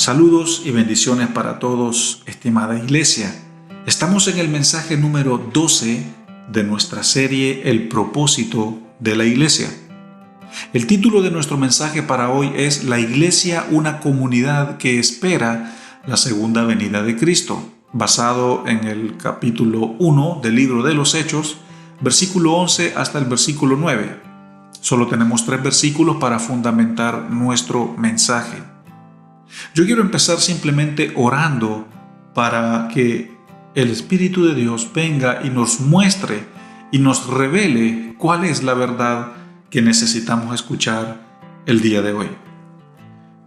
Saludos y bendiciones para todos, estimada iglesia. Estamos en el mensaje número 12 de nuestra serie El propósito de la iglesia. El título de nuestro mensaje para hoy es La iglesia, una comunidad que espera la segunda venida de Cristo, basado en el capítulo 1 del libro de los Hechos, versículo 11 hasta el versículo 9. Solo tenemos 3 versículos para fundamentar nuestro mensaje. Yo quiero empezar simplemente orando para que el Espíritu de Dios venga y nos muestre y nos revele cuál es la verdad que necesitamos escuchar el día de hoy.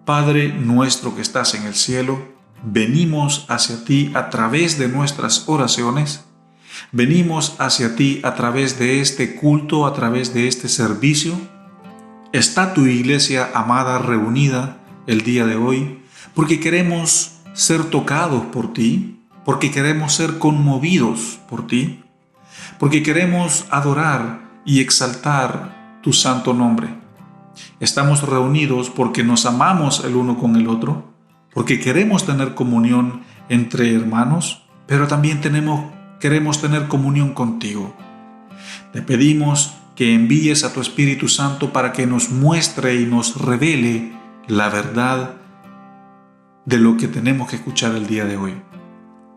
Padre nuestro que estás en el cielo, venimos hacia ti a través de nuestras oraciones, venimos hacia ti a través de este culto, a través de este servicio. Está tu iglesia amada reunida el día de hoy, porque queremos ser tocados por ti, porque queremos ser conmovidos por ti, porque queremos adorar y exaltar tu santo nombre. Estamos reunidos porque nos amamos el uno con el otro, porque queremos tener comunión entre hermanos, pero también queremos tener comunión contigo. Te pedimos que envíes a tu Espíritu Santo para que nos muestre y nos revele la verdad de lo que tenemos que escuchar el día de hoy.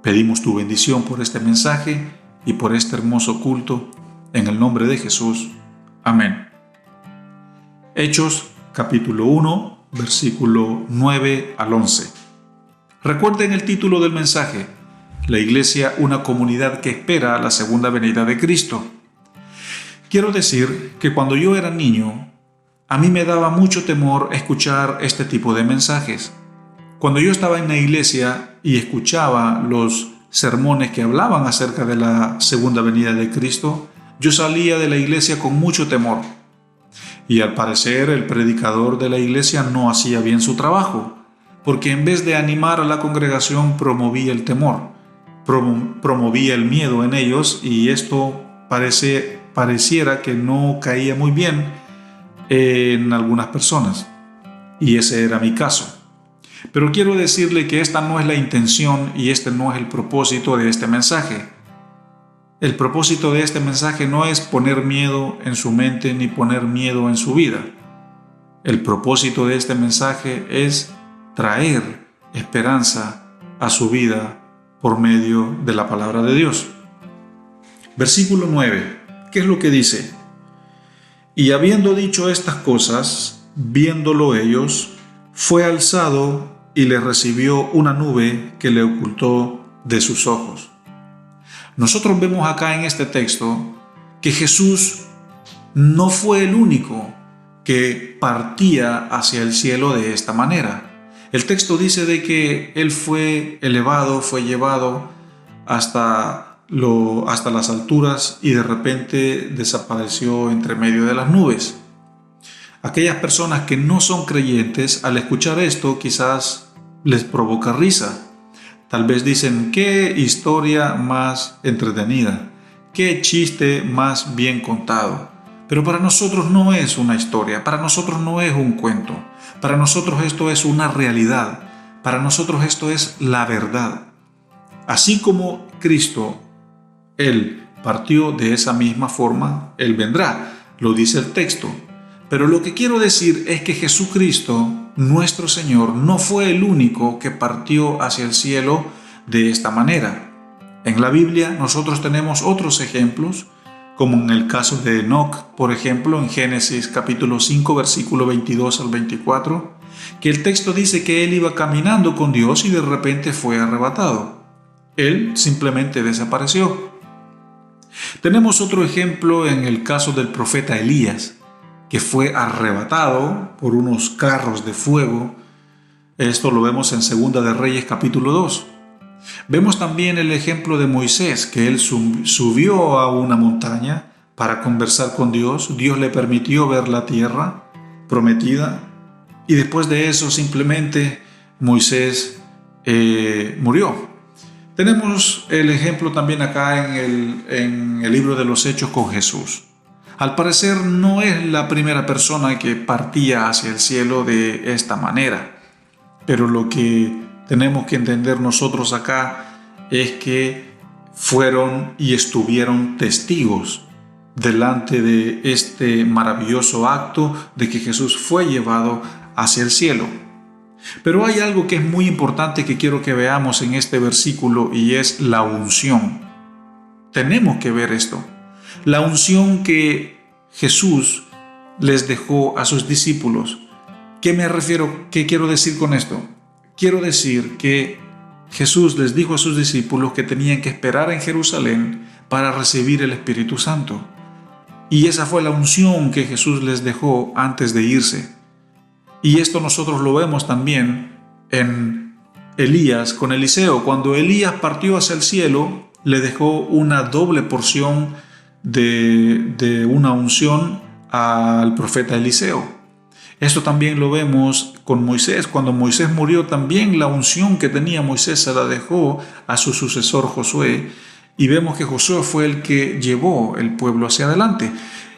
Pedimos tu bendición por este mensaje y por este hermoso culto, en el nombre de Jesús. Amén. Hechos capítulo 1, versículo 9 al 11. Recuerden el título del mensaje: La iglesia, una comunidad que espera la segunda venida de Cristo. Quiero decir que cuando yo era niño, a mí me daba mucho temor escuchar este tipo de mensajes. Cuando yo estaba en la iglesia y escuchaba los sermones que hablaban acerca de la segunda venida de Cristo, yo salía de la iglesia con mucho temor. Y al parecer el predicador de la iglesia no hacía bien su trabajo, porque en vez de animar a la congregación promovía el temor, promovía el miedo en ellos, y esto pareciera que no caía muy bien en algunas personas. Y ese era mi caso. Pero quiero decirle que esta no es la intención y este no es el propósito de este mensaje. El propósito de este mensaje no es poner miedo en su mente ni poner miedo en su vida. El propósito de este mensaje es traer esperanza a su vida por medio de la palabra de Dios. Versículo 9. ¿Qué es lo que dice? Y habiendo dicho estas cosas, viéndolo ellos, fue alzado y le recibió una nube que le ocultó de sus ojos. Nosotros vemos acá en este texto que Jesús no fue el único que partía hacia el cielo de esta manera. El texto dice de que Él fue elevado, fue llevado hasta las alturas y de repente desapareció entre medio de las nubes. Aquellas personas que no son creyentes, al escuchar esto, quizás les provoca risa. Tal vez dicen: qué historia más entretenida, qué chiste más bien contado. Pero para nosotros no es una historia, para nosotros no es un cuento, para nosotros esto es una realidad, para nosotros esto es la verdad. Así como Cristo, Él partió de esa misma forma, Él vendrá, lo dice el texto. Pero lo que quiero decir es que Jesucristo, nuestro Señor, no fue el único que partió hacia el cielo de esta manera. En la Biblia nosotros tenemos otros ejemplos, como en el caso de Enoc, por ejemplo, en Génesis capítulo 5, versículo 22 al 24, que el texto dice que él iba caminando con Dios y de repente fue arrebatado. Él simplemente desapareció. Tenemos otro ejemplo en el caso del profeta Elías, que fue arrebatado por unos carros de fuego. Esto lo vemos en Segunda de Reyes capítulo 2. Vemos también el ejemplo de Moisés, que él subió a una montaña para conversar con Dios. Dios le permitió ver la tierra prometida y después de eso simplemente Moisés murió. Tenemos el ejemplo también acá en el libro de los Hechos con Jesús. Al parecer no es la primera persona que partía hacia el cielo de esta manera. Pero lo que tenemos que entender nosotros acá es que fueron y estuvieron testigos delante de este maravilloso acto de que Jesús fue llevado hacia el cielo. Pero hay algo que es muy importante que quiero que veamos en este versículo, y es la unción. Tenemos que ver esto. La unción que Jesús les dejó a sus discípulos. ¿Qué me refiero? ¿Qué quiero decir con esto? Quiero decir que Jesús les dijo a sus discípulos que tenían que esperar en Jerusalén para recibir el Espíritu Santo. Y esa fue la unción que Jesús les dejó antes de irse. Y esto nosotros lo vemos también en Elías con Eliseo. Cuando Elías partió hacia el cielo, le dejó una doble porción de una unción al profeta Eliseo. Esto también lo vemos con Moisés. Cuando Moisés murió, también la unción que tenía Moisés se la dejó a su sucesor Josué. Y vemos que Josué fue el que llevó el pueblo hacia adelante.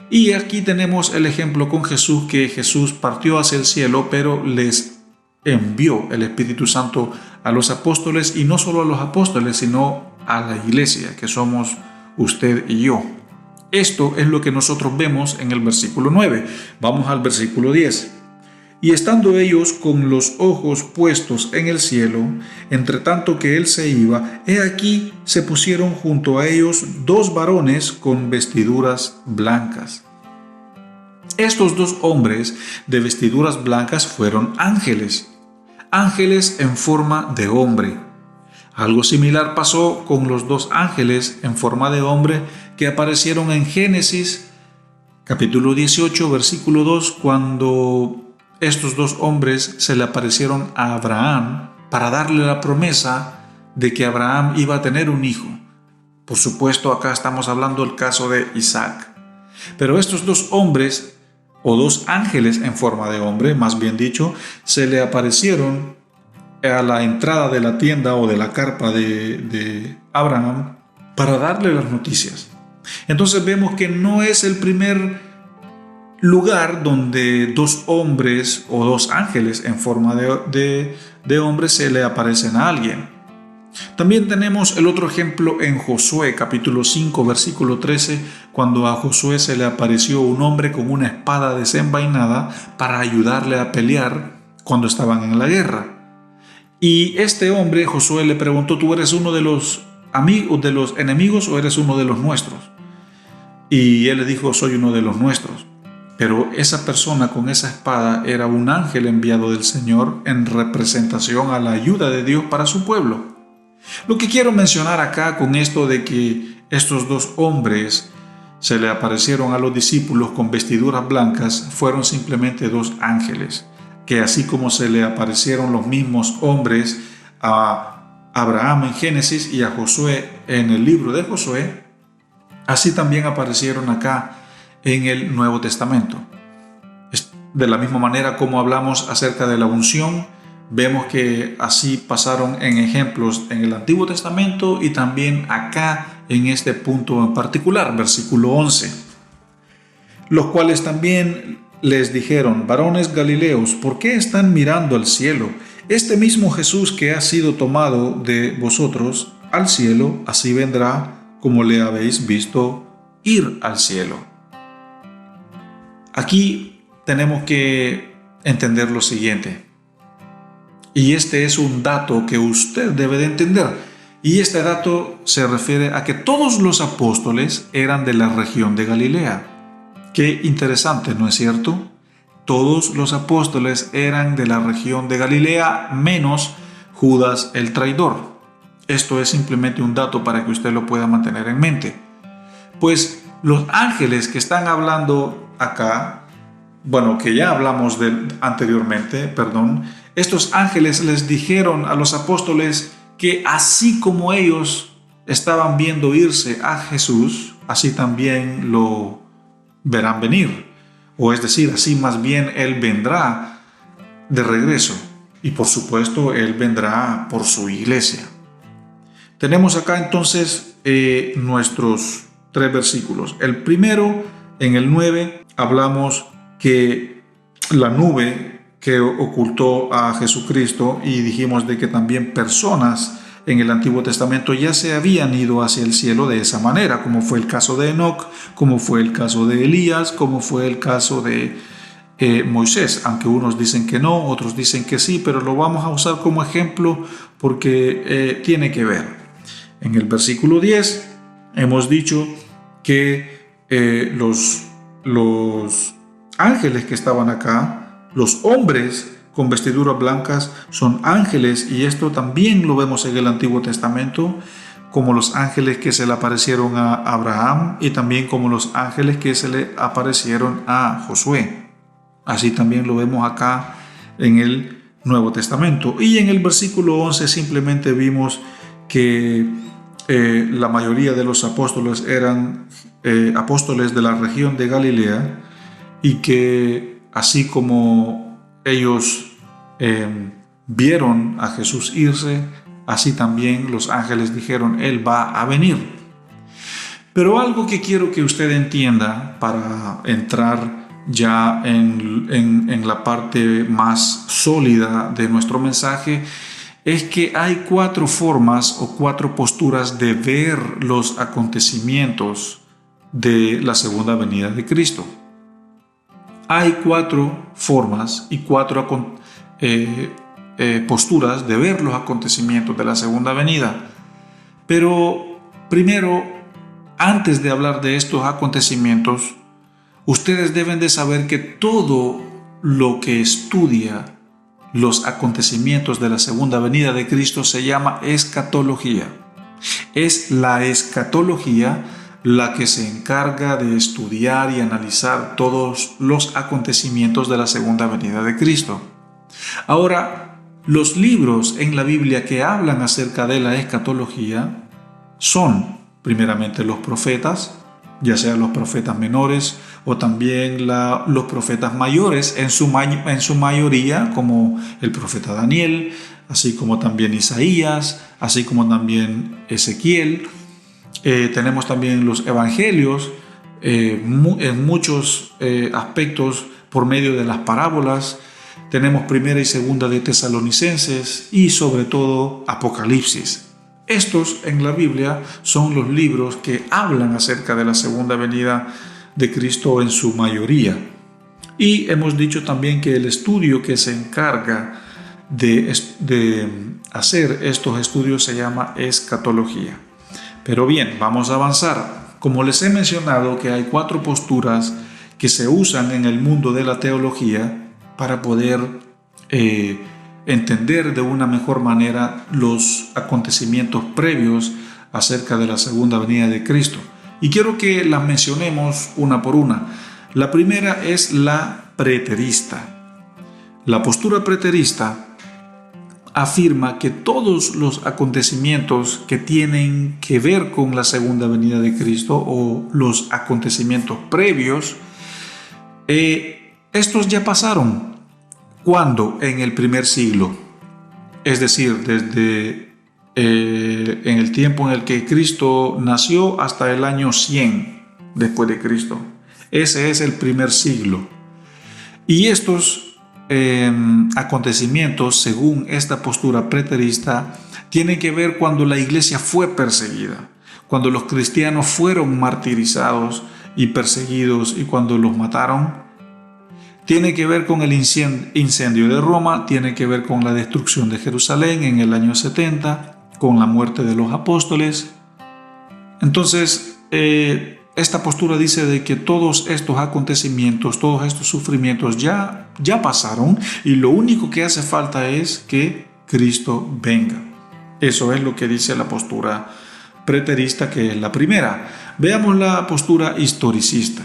Y aquí tenemos el ejemplo con Jesús, que Jesús partió hacia el cielo, pero les envió el Espíritu Santo a los apóstoles, y no solo a los apóstoles, sino a la iglesia, que somos usted y yo. Esto es lo que nosotros vemos en el versículo 9. Vamos al versículo 10. Y estando ellos con los ojos puestos en el cielo, entre tanto que él se iba, he aquí se pusieron junto a ellos dos varones con vestiduras blancas. Estos dos hombres de vestiduras blancas fueron ángeles, ángeles en forma de hombre. Algo similar pasó con los dos ángeles en forma de hombre que aparecieron en Génesis capítulo 18, versículo 2, cuando estos dos hombres se le aparecieron a Abraham para darle la promesa de que Abraham iba a tener un hijo. Por supuesto, acá estamos hablando del caso de Isaac. Pero estos dos hombres, o dos ángeles en forma de hombre, más bien dicho, se le aparecieron a la entrada de la tienda o de la carpa de Abraham para darle las noticias. Entonces vemos que no es el primer lugar donde dos hombres o dos ángeles en forma de hombre se le aparecen a alguien. También tenemos el otro ejemplo en Josué capítulo 5 versículo 13, cuando a Josué se le apareció un hombre con una espada desenvainada para ayudarle a pelear cuando estaban en la guerra. Y este hombre, Josué, le preguntó: ¿tú eres uno de los amigos de los enemigos o eres uno de los nuestros? Y él le dijo: soy uno de los nuestros. Pero esa persona con esa espada era un ángel enviado del Señor en representación a la ayuda de Dios para su pueblo. Lo que quiero mencionar acá con esto de que estos dos hombres se le aparecieron a los discípulos con vestiduras blancas fueron simplemente dos ángeles, que así como se le aparecieron los mismos hombres a Abraham en Génesis y a Josué en el libro de Josué, así también aparecieron acá en el Nuevo Testamento. De la misma manera como hablamos acerca de la unción, vemos que así pasaron en ejemplos en el Antiguo Testamento y también acá en este punto en particular, versículo 11. Los cuales también les dijeron: varones galileos, ¿por qué están mirando al cielo? Este mismo Jesús que ha sido tomado de vosotros al cielo, así vendrá como le habéis visto ir al cielo. Aquí tenemos que entender lo siguiente, y este es un dato que usted debe de entender, y este dato se refiere a que todos los apóstoles eran de la región de Galilea. Qué interesante, ¿no es cierto? Todos los apóstoles eran de la región de Galilea, menos Judas el traidor. Esto es simplemente un dato para que usted lo pueda mantener en mente. Pues los ángeles que están hablando acá, bueno, que ya hablamos anteriormente, estos ángeles les dijeron a los apóstoles que así como ellos estaban viendo irse a Jesús, así también lo verán venir. O es decir, así más bien Él vendrá de regreso. Y por supuesto, Él vendrá por su iglesia. Tenemos acá entonces nuestros 3 versículos. El primero, en el 9, hablamos que la nube que ocultó a Jesucristo, y dijimos de que también personas en el Antiguo Testamento ya se habían ido hacia el cielo de esa manera, como fue el caso de Enoc, como fue el caso de Elías, como fue el caso de Moisés, aunque unos dicen que no, otros dicen que sí, pero lo vamos a usar como ejemplo porque tiene que ver. En el versículo 10 hemos dicho que los ángeles que estaban acá, los hombres con vestiduras blancas, son ángeles, y esto también lo vemos en el Antiguo Testamento, como los ángeles que se le aparecieron a Abraham y también como los ángeles que se le aparecieron a Josué. Así también lo vemos acá en el Nuevo Testamento. Y en el versículo 11 simplemente vimos que la mayoría de los apóstoles eran apóstoles de la región de Galilea, y que así como ellos vieron a Jesús irse, así también los ángeles dijeron: Él va a venir. Pero algo que quiero que usted entienda para entrar ya en la parte más sólida de nuestro mensaje, es que hay 4 formas o 4 posturas de ver los acontecimientos de la segunda venida de Cristo. Hay 4 formas y 4 posturas de ver los acontecimientos de la segunda venida. Pero primero, antes de hablar de estos acontecimientos, ustedes deben de saber que todo lo que estudia los acontecimientos de la segunda venida de Cristo se llama escatología. Es la escatología la que se encarga de estudiar y analizar todos los acontecimientos de la segunda venida de Cristo. Ahora, los libros en la Biblia que hablan acerca de la escatología son primeramente los profetas, ya sean los profetas menores o también los profetas mayores en su mayoría, como el profeta Daniel, así como también Isaías, así como también Ezequiel. Tenemos también los evangelios en muchos aspectos por medio de las parábolas. Tenemos primera y segunda de Tesalonicenses y sobre todo Apocalipsis. Estos en la Biblia son los libros que hablan acerca de la segunda venida de Cristo en su mayoría. Y hemos dicho también que el estudio que se encarga de hacer estos estudios se llama escatología. Pero bien, vamos a avanzar. Como les he mencionado, que hay 4 posturas que se usan en el mundo de la teología para poder entender de una mejor manera los acontecimientos previos acerca de la segunda venida de Cristo. Y quiero que las mencionemos una por una. La primera es la preterista. La postura preterista afirma que todos los acontecimientos que tienen que ver con la segunda venida de Cristo o los acontecimientos previos, estos ya pasaron. ¿Cuándo? En el primer siglo. Es decir, desde en el tiempo en el que Cristo nació hasta el año 100 después de Cristo. Ese es el primer siglo. Y estos acontecimientos, según esta postura preterista, tienen que ver cuando la iglesia fue perseguida, cuando los cristianos fueron martirizados y perseguidos y cuando los mataron. Tiene que ver con el incendio de Roma, tiene que ver con la destrucción de Jerusalén en el año 70, con la muerte de los apóstoles. Entonces, esta postura dice de que todos estos acontecimientos, todos estos sufrimientos ya pasaron, y lo único que hace falta es que Cristo venga. Eso es lo que dice la postura preterista, que es la primera. Veamos la postura historicista.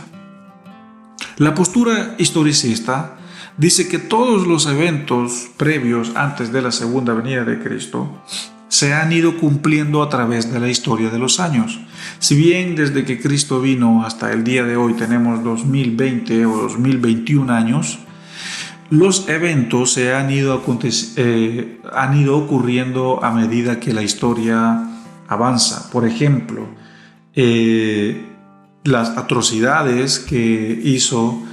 La postura historicista dice que todos los eventos previos antes de la segunda venida de Cristo se han ido cumpliendo a través de la historia de los años. Si bien desde que Cristo vino hasta el día de hoy tenemos 2020 o 2021 años, los eventos se han ido ocurriendo a medida que la historia avanza. Por ejemplo, las atrocidades que hizo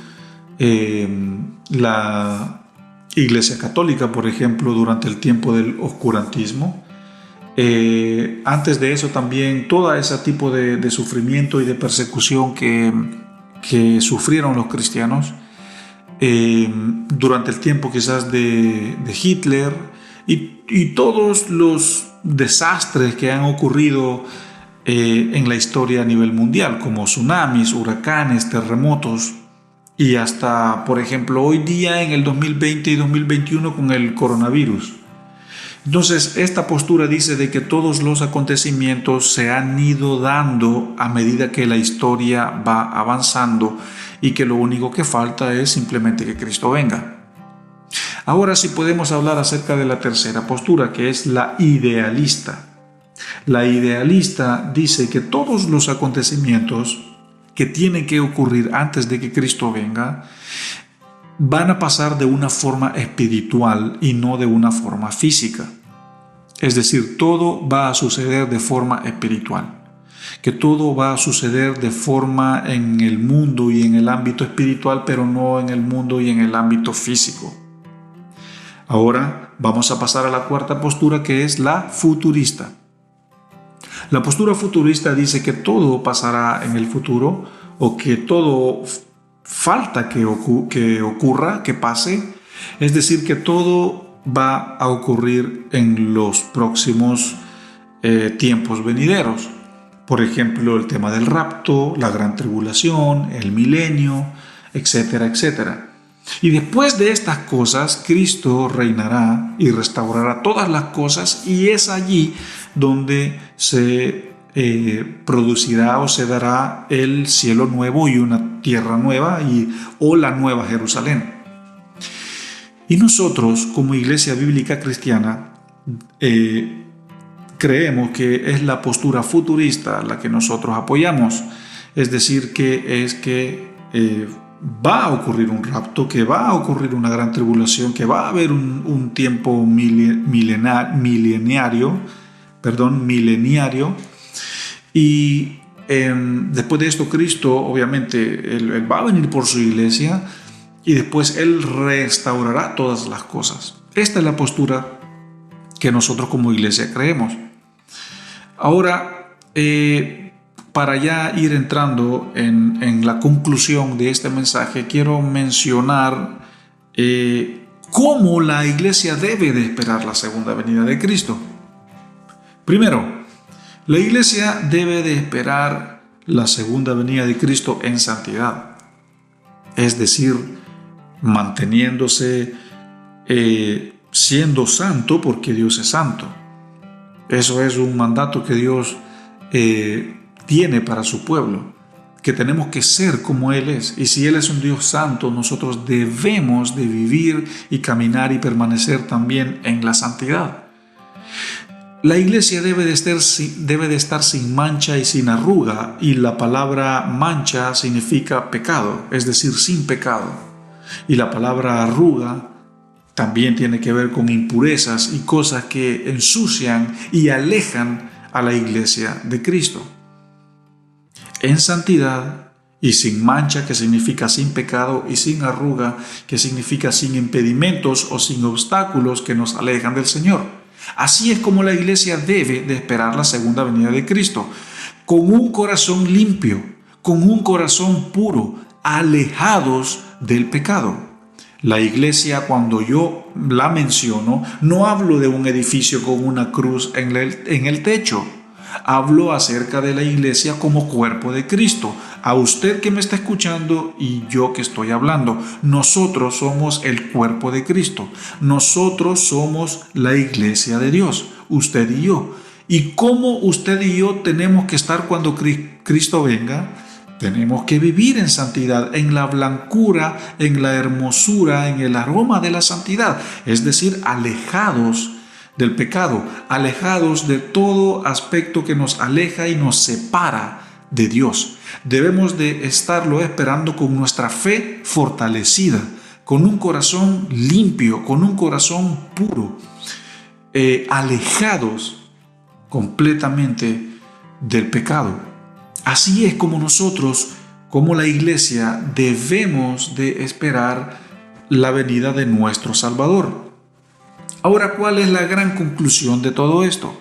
Iglesia Católica, por ejemplo, durante el tiempo del oscurantismo. Antes de eso también todo ese tipo de sufrimiento y de persecución que sufrieron los cristianos durante el tiempo quizás de Hitler y todos los desastres que han ocurrido en la historia a nivel mundial, como tsunamis, huracanes, terremotos y hasta, por ejemplo, hoy día en el 2020 y 2021 con el coronavirus. Entonces, esta postura dice de que todos los acontecimientos se han ido dando a medida que la historia va avanzando y que lo único que falta es simplemente que Cristo venga. Ahora sí podemos hablar acerca de la tercera postura, que es la idealista. La idealista dice que todos los acontecimientos que tienen que ocurrir antes de que Cristo venga van a pasar de una forma espiritual y no de una forma física. Es decir, todo va a suceder de forma espiritual. Que todo va a suceder de forma en el mundo y en el ámbito espiritual, pero no en el mundo y en el ámbito físico. Ahora vamos a pasar a la cuarta postura, que es la futurista. La postura futurista dice que todo pasará en el futuro o que todo falta que ocurra, que pase. Es decir, que todo va a ocurrir en los próximos tiempos venideros. Por ejemplo, el tema del rapto, la gran tribulación, el milenio, etcétera, etcétera. Y después de estas cosas, Cristo reinará y restaurará todas las cosas, y es allí donde se producirá o se dará el cielo nuevo y una tierra nueva o la nueva Jerusalén. Y nosotros, como Iglesia Bíblica Cristiana, creemos que es la postura futurista la que nosotros apoyamos. Es decir, que va a ocurrir un rapto, que va a ocurrir una gran tribulación, que va a haber un tiempo mileniario, y después de esto Cristo, obviamente, él va a venir por su iglesia y después Él restaurará todas las cosas. Esta es la postura que nosotros como iglesia creemos. Ahora, para ya ir entrando en la conclusión de este mensaje, quiero mencionar cómo la iglesia debe de esperar la segunda venida de Cristo. Primero, la iglesia debe de esperar la segunda venida de Cristo en santidad, es decir, manteniéndose, siendo santo, porque Dios es santo. Eso es un mandato que Dios tiene para su pueblo, que tenemos que ser como Él es. Y si Él es un Dios santo, nosotros debemos de vivir y caminar y permanecer también en la santidad. La iglesia debe de estar sin mancha y sin arruga, y la palabra mancha significa pecado, es decir, sin pecado. Y la palabra arruga también tiene que ver con impurezas y cosas que ensucian y alejan a la iglesia de Cristo. En santidad y sin mancha, que significa sin pecado, y sin arruga, que significa sin impedimentos o sin obstáculos que nos alejan del Señor. Así es como la iglesia debe de esperar la segunda venida de Cristo, con un corazón limpio, con un corazón puro, alejados del pecado. La iglesia, cuando yo la menciono, no hablo de un edificio con una cruz en el techo. Hablo acerca de la iglesia como cuerpo de Cristo. A usted que me está escuchando y yo que estoy hablando, nosotros somos el cuerpo de Cristo. Nosotros somos la iglesia de Dios, usted y yo. ¿Y cómo usted y yo tenemos que estar cuando Cristo venga? Tenemos que vivir en santidad, en la blancura, en la hermosura, en el aroma de la santidad. Es decir, alejados del pecado, alejados de todo aspecto que nos aleja y nos separa de Dios. Debemos de estarlo esperando con nuestra fe fortalecida, con un corazón limpio, con un corazón puro, alejados completamente del pecado. Así es como nosotros, como la iglesia, debemos de esperar la venida de nuestro Salvador. Ahora, ¿cuál es la gran conclusión de todo esto?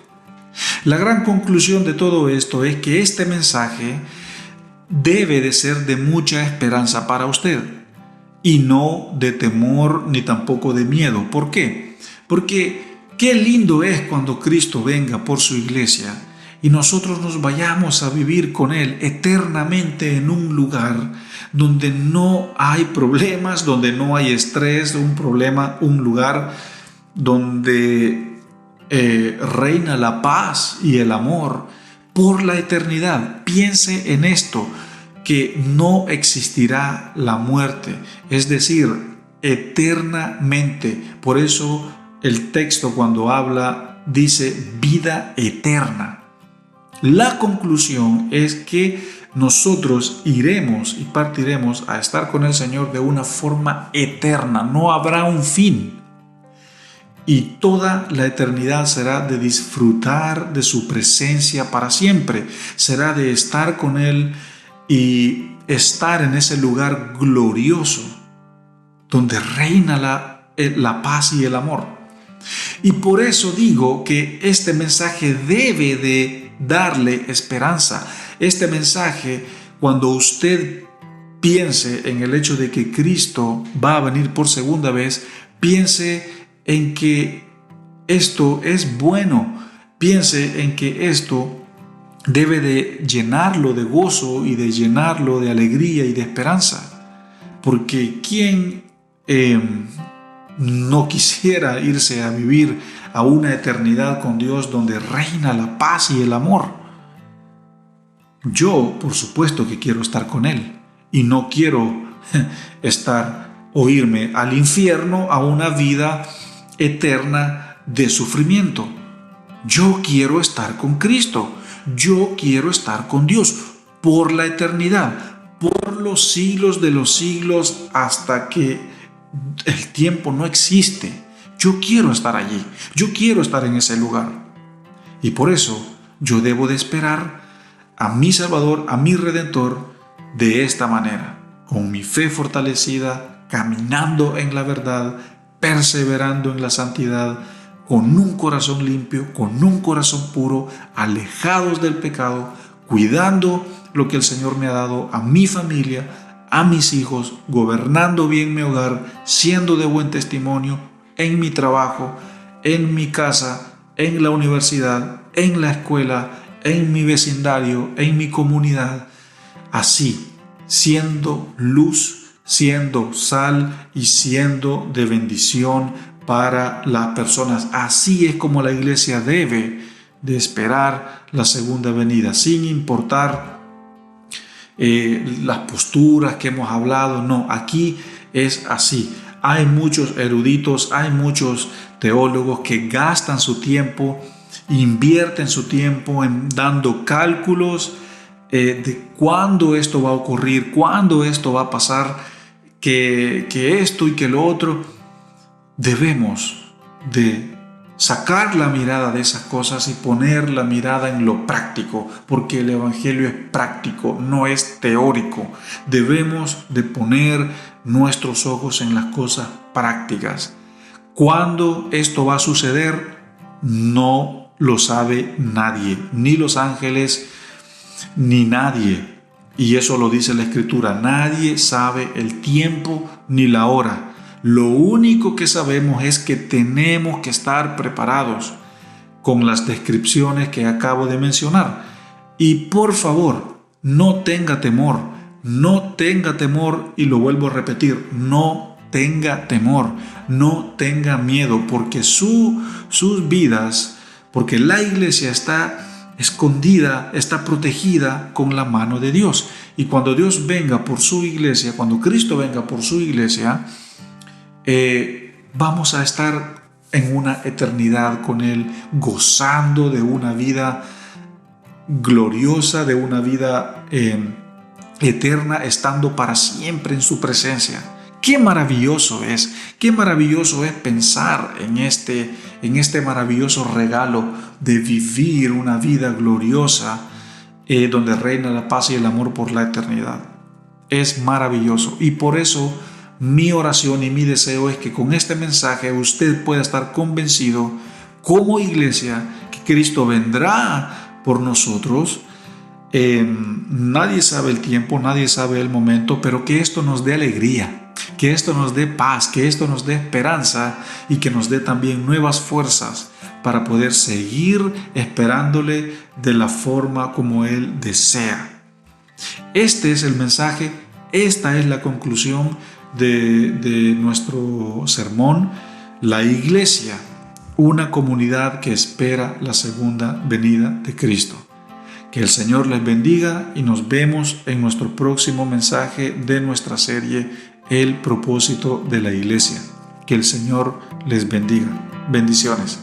La gran conclusión de todo esto es que este mensaje debe de ser de mucha esperanza para usted y no de temor ni tampoco de miedo. ¿Por qué? Porque qué lindo es cuando Cristo venga por su iglesia y nosotros nos vayamos a vivir con Él eternamente en un lugar donde no hay problemas, donde no hay estrés, un lugar donde reina la paz y el amor por la eternidad. Piense en esto, que no existirá la muerte, es decir, eternamente. Por eso el texto cuando habla dice vida eterna. La conclusión es que nosotros iremos y partiremos a estar con el Señor de una forma eterna. No habrá un fin. Y toda la eternidad será de disfrutar de su presencia para siempre. Será de estar con Él y estar en ese lugar glorioso donde reina la paz y el amor. Y por eso digo que este mensaje debe de darle esperanza. Este mensaje, cuando usted piense en el hecho de que Cristo va a venir por segunda vez, piense en que esto es bueno, piense en que esto debe de llenarlo de gozo y de llenarlo de alegría y de esperanza, porque ¿quién no quisiera irse a vivir a una eternidad con Dios donde reina la paz y el amor? Yo, por supuesto que quiero estar con Él y no quiero irme al infierno, a una vida eterna de sufrimiento. Yo quiero estar con Cristo. Yo quiero estar con Dios por la eternidad, por los siglos de los siglos, hasta que el tiempo no existe. Yo quiero estar allí. Yo quiero estar en ese lugar. Y por eso yo debo de esperar a mi Salvador, a mi Redentor, de esta manera, con mi fe fortalecida, caminando en la verdad, perseverando en la santidad, con un corazón limpio, con un corazón puro, alejados del pecado, cuidando lo que el Señor me ha dado a mi familia, a mis hijos, gobernando bien mi hogar, siendo de buen testimonio en mi trabajo, en mi casa, en la universidad, en la escuela, en mi vecindario, en mi comunidad, así, siendo luz, siendo sal y siendo de bendición para las personas. Así es como la iglesia debe de esperar la segunda venida, sin importar las posturas que hemos hablado. No, aquí es así. Hay muchos eruditos, hay muchos teólogos que gastan su tiempo, invierten su tiempo en dando cálculos de cuándo esto va a ocurrir, cuándo esto va a pasar, que esto y que lo otro. Debemos de sacar la mirada de esas cosas y poner la mirada en lo práctico, porque el Evangelio es práctico, no es teórico. Debemos de poner nuestros ojos en las cosas prácticas. ¿Cuándo esto va a suceder? No lo sabe nadie, ni los ángeles, ni nadie. Y eso lo dice la Escritura. Nadie sabe el tiempo ni la hora. Lo único que sabemos es que tenemos que estar preparados con las descripciones que acabo de mencionar. Y por favor, no tenga temor, y lo vuelvo a repetir, no tenga temor, no tenga miedo, porque sus vidas, porque la iglesia está escondida, está protegida con la mano de Dios. Y cuando Dios venga por su iglesia, cuando Cristo venga por su iglesia, vamos a estar en una eternidad con Él, gozando de una vida gloriosa, de una vida eterna, estando para siempre en su presencia. Qué maravilloso es pensar en este maravilloso regalo de vivir una vida gloriosa donde reina la paz y el amor por la eternidad. Es maravilloso, y por eso mi oración y mi deseo es que con este mensaje usted pueda estar convencido como iglesia que Cristo vendrá por nosotros. Nadie sabe el tiempo, nadie sabe el momento, pero que esto nos dé alegría, que esto nos dé paz, que esto nos dé esperanza y que nos dé también nuevas fuerzas para poder seguir esperándole de la forma como Él desea. Este es el mensaje, esta es la conclusión de nuestro sermón. La iglesia, una comunidad que espera la segunda venida de Cristo. Que el Señor les bendiga y nos vemos en nuestro próximo mensaje de nuestra serie El propósito de la iglesia. Que el Señor les bendiga. Bendiciones.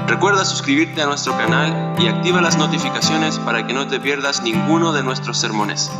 Recuerda suscribirte a nuestro canal y activa las notificaciones para que no te pierdas ninguno de nuestros sermones.